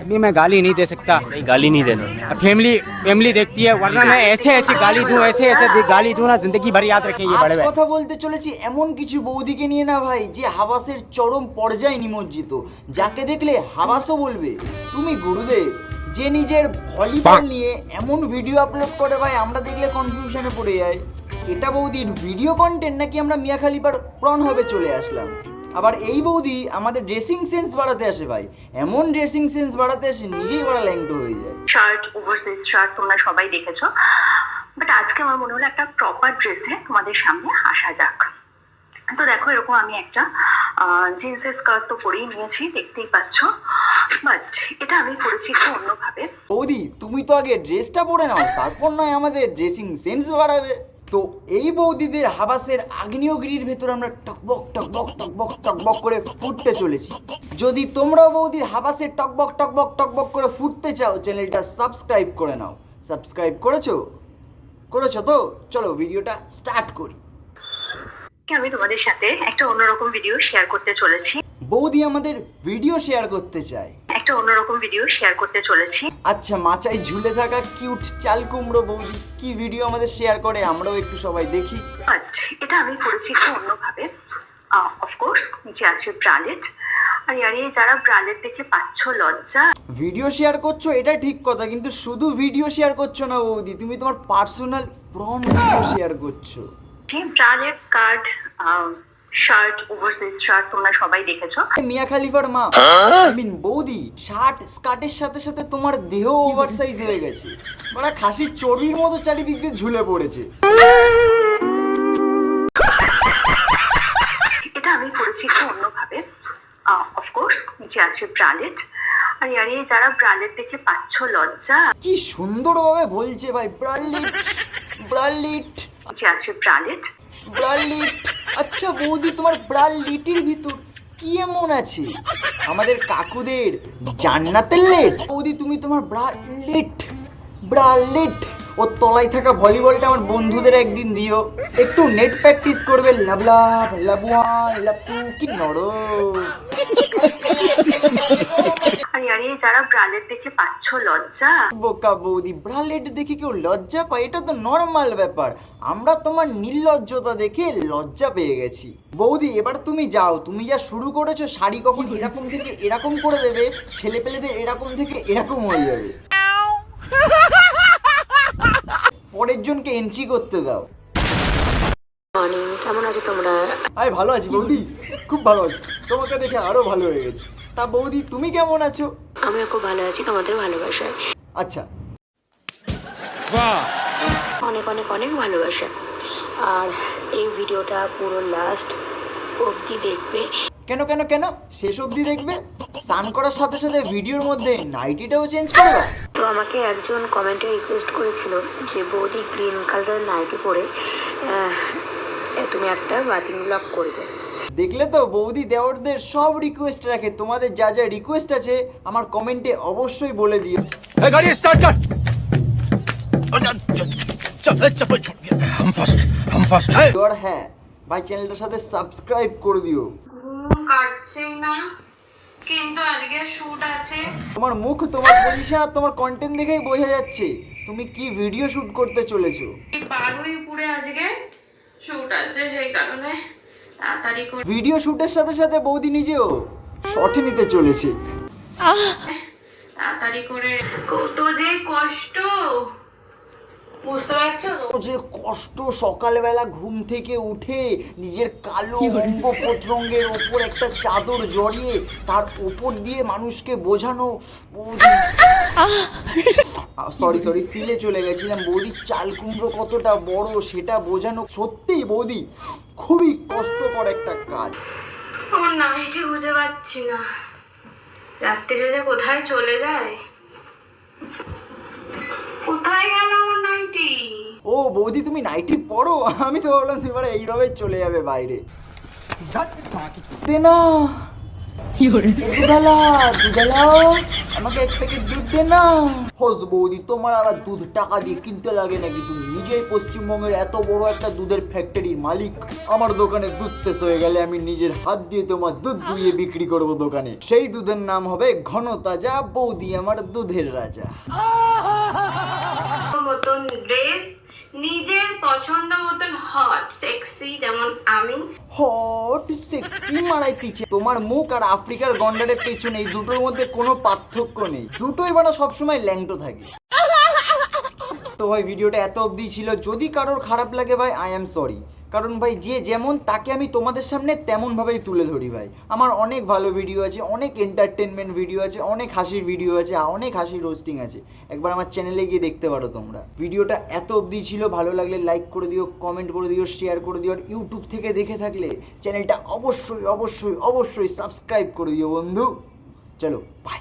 आदमी मैं गाली नहीं दे सकता। नहीं, गाली नहीं देना। फैमिली देखती है, वरना मैं ऐसे गाली दूं, ऐसे गाली दूं ना, जिंदगी भर याद रखें ये আজ बड़े भाई। কথা বলতে চলেছি এমন কিছু বৌদিকে নিয়ে না ভাই, যে হাবাসের চরম পর্যায়ে নিমজ্জিত, যাকে দেখলে হাবাসও বলবে তুমি গুরুদেব। যে নিজের ভলিবল নিয়ে এমন ভিডিও আপলোড করে ভাই, আমরা দেখলে কনফিউশনে পড়ে যাই, এটা বৌদির ভিডিও কন্টেন্ট নাকি আমরা মিয়া খালিফার প্রণ হবে চলে আসলাম। আবার এই বৌদি আমাদের ড্রেসিং সেন্স বাড়াতে আসে ভাই, এমন ড্রেসিং সেন্স বাড়াতে আসে নিজেই বড় ল্যাংটো হয়ে যায়। শার্ট, ওভারসাইজ শার্ট তোমরা সবাই দেখেছো, বাট আজকে আমার মনে হলো একটা প্রপার ড্রেসে তোমাদের সামনে আসা যাক। তো দেখো, এরকম আমি একটা জিন্সের স্কার্ট তো পরেই নিয়েছি, দেখতেই পাচ্ছ, বাট এটা আমি পরেছি একটু অন্যভাবে। বৌদি তুমি তো আগে ড্রেসটা পরে নাও, তারপর নয় আমাদের ড্রেসিং সেন্স বাড়াবে। তো এই বৌদিদের হাবাসের আগ্নেয়গিরির ভেতর আমরা টকবক টকবক টকবক টকবক করে ফুটতে চলেছি। যদি তোমরাও বৌদির হাবাসের টকবক টকবক টকবক করে ফুটতে চাও, চ্যানেলটা সাবস্ক্রাইব করে নাও। সাবস্ক্রাইব করেছো তো? চলো ভিডিওটা স্টার্ট করি। আমি তোমাদের সাথে একটা অন্যরকম ভিডিও শেয়ার করতে চলেছি। বৌদি আমাদের ভিডিও শেয়ার করতে চায়, একটা অন্যরকম ভিডিও শেয়ার করতে চলেছি। আচ্ছা, মাচায় ঝুলে থাকা কিউট চাল কুমড়ো বৌদি কি ভিডিও আমাদের শেয়ার করে, আমরাও একটু সবাই দেখি। বাট এটা আমি করেছি একটু অন্যভাবে। অফকোর্স নিচে আছে ব্রালেট, আর আরে যারা ব্রালেট দেখে পাচ্ছ লজ্জা। ভিডিও শেয়ার করছো এটা ঠিক কথা, কিন্তু শুধু ভিডিও শেয়ার করছো না বৌদি, তুমি তোমার পার্সোনাল প্রন ভিডিও শেয়ার করছো। Bralette, skirt, shirt, oversize shirt তোমরা সবাই দেখেছো। মিয়া খালিফার মা, আই মিন বৌদি, শার্ট স্কার্টের সাথে সাথে তোমার দেহ ওভারসাইজ হয়ে গেছে, মানে খাসির চর্বির মতো চারিদিক দিয়ে ঝুলে পড়েছে। এটা আমি করেছি একটু অন্যভাবে। অফকোর্স নিচে আছে ব্রালেট, আর আরে যারা ব্রালেট দেখে পাচ্ছ লজ্জা। কি সুন্দরভাবে বলছে ভাই, ব্রালিট ব্রালিট, নিচে আছে ব্রালেট। আচ্ছা বৌদি, তোমার ব্রালিটির ভিতর কি এমন আছে আমাদের কাকুদের জান্নাতের লেট? বৌদি তুমি তোমার ব্রালিট ওর তলায় থাকা ভলিবলটা আমার বন্ধুদের একদিন দিও, একটু নেট প্র্যাকটিস করবে। লাবলাব লাবুয়ান লাপু কি নরম। আরে যারা ব্রালেট দেখে পাচ্ছ লজ্জা। বোকা বৌদি, ব্রালেট দেখে কেউ লজ্জা পায়? এটা তো নর্মাল ব্যাপার, আমরা তোমার নির্লজ্জতা দেখে লজ্জা পেয়ে গেছি। বৌদি এবার তুমি যাও, তুমি যা শুরু করেছো, শাড়ি কখন এরকম থেকে এরকম করে দেবে, ছেলে পেলেদের এরকম থেকে এরকম হয়ে যাবে। পরের জনকে এন্ট্রি করতে দাও। মর্নিং, কেমন আছো তোমরা? আমি ভালো আছি বৌদি, খুব ভালো আছি, তোমাকে দেখে আরো ভালো হয়ে গেছে। তা বৌদি তুমি কেমন আছো? আমিও খুব ভালো আছি তোমাদের ভালোবাসায়। আচ্ছা, অনেক অনেক অনেক ভালোবাসা। আর এই ভিডিওটা পুরো লাস্ট অবধি দেখবে। কেন কেন কেন শেষ অবধি দেখবে? স্নান করার সাথে সাথে ভিডিওর মধ্যে নাইটিটাও চেঞ্জ করবা? তো আমাকে একজন কমেন্টে রিকোয়েস্ট করেছিল যে বৌদি গ্রিন কালারের নাইটি পরে তুমি একটা বাতিং ব্লগ করবে। দেখলে তো বৌদি দেওরদের সব রিকোয়েস্ট রাখে, তোমাদের যা যা রিকোয়েস্ট আছে আমার কমেন্টে অবশ্যই বলে দিও। গাড়ি স্টার্ট কর। हम फर्स्ट আর হ্যাঁ ভাই, চ্যানেলটার সাথে সাবস্ক্রাইব করে দিও। কাটছে না, কিন্তু আজকে শুট আছে। তোমার মুখ, তোমার পজিশন আর তোমার কন্টেন্ট দেখেই বোঝা যাচ্ছে তুমি কি ভিডিও শুট করতে চলেছো। বারুইপুরে আজকে শুট আছে, সেই কারণে তাড়াতাড়ি করে ভিডিও শুটের সাথে সাথে বৌদি নিজেও শটে নিতে চলেছে। তাড়াতাড়ি করে। কত যে কষ্ট, বুঝতে পারছো? যে কষ্ট, সকালবেলা ঘুম থেকে উঠে নিজের কালো অঙ্গ প্রত্যঙ্গের ওপর একটা চাদর জড়িয়ে তার ওপর দিয়ে মানুষকে বোঝানো। সরি ফিলে চলে গেছিলাম। বৌদি চাল কুমড়ো কতটা বড় সেটা বোঝানো, সত্যিই বৌদি খুবই কষ্টকর একটা কাজ। আমার নাইটি খুঁজে পাচ্ছি না, রাত্রিরে যে কোথায় চলে যায়। কোথায় গেল আমার নাইটি? ও বৌদি তুমি নাইটি পরো? আমি তো ভাবলাম এবারে এইভাবে চলে যাবে বাইরে। না দুধালা দুধালা আমাকে এক প্যাকেট দুধ দে না। হোস বৌদি, তোমার আর দুধ টাকা দিয়ে কিনতে লাগে নাকি? তুমি নিজেই পশ্চিমবঙ্গের এত বড় একটা দুধের ফ্যাক্টরির মালিক। আমার দোকানে দুধ শেষ হয়ে গেলে আমি নিজের হাত দিয়ে তোমার দুধ দুইয়ে বিক্রি করব দোকানে। সেই দুধের নাম হবে ঘন তাজা। বৌদি আমার দুধের রাজা। মতন ড্রেস, নিজের পছন্দ মতন হট সেক্সি, যেমন আমি। হট সেক্সি মারাই পিছে তোমার মুখ আর আফ্রিকার গন্ডারের পেছনে, এই দুটোর মধ্যে কোনো পার্থক্য নেই। দুটোই বানা সবসময় ল্যাংটো থাকে। তো ভাই ভিডিওটা এত অবধি ছিল। যদি কারোর খারাপ লাগে ভাই, আই অ্যাম সরি। কারণ ভাই যে যেমন তাকে আমি তোমাদের সামনে তেমনভাবেই তুলে ধরি ভাই। আমার অনেক ভালো ভিডিও আছে, অনেক এন্টারটেনমেন্ট ভিডিও আছে, অনেক হাসির ভিডিও আছে, অনেক হাসির রোস্টিং আছে। একবার আমার চ্যানেলে গিয়ে দেখতে পারো তোমরা। ভিডিওটা এত অবধি ছিল, ভালো লাগলে লাইক করে দিও, কমেন্ট করে দিও, শেয়ার করে দিও। আর ইউটিউব থেকে দেখে থাকলে চ্যানেলটা অবশ্যই অবশ্যই অবশ্যই সাবস্ক্রাইব করে দিও বন্ধু। চলো বাই।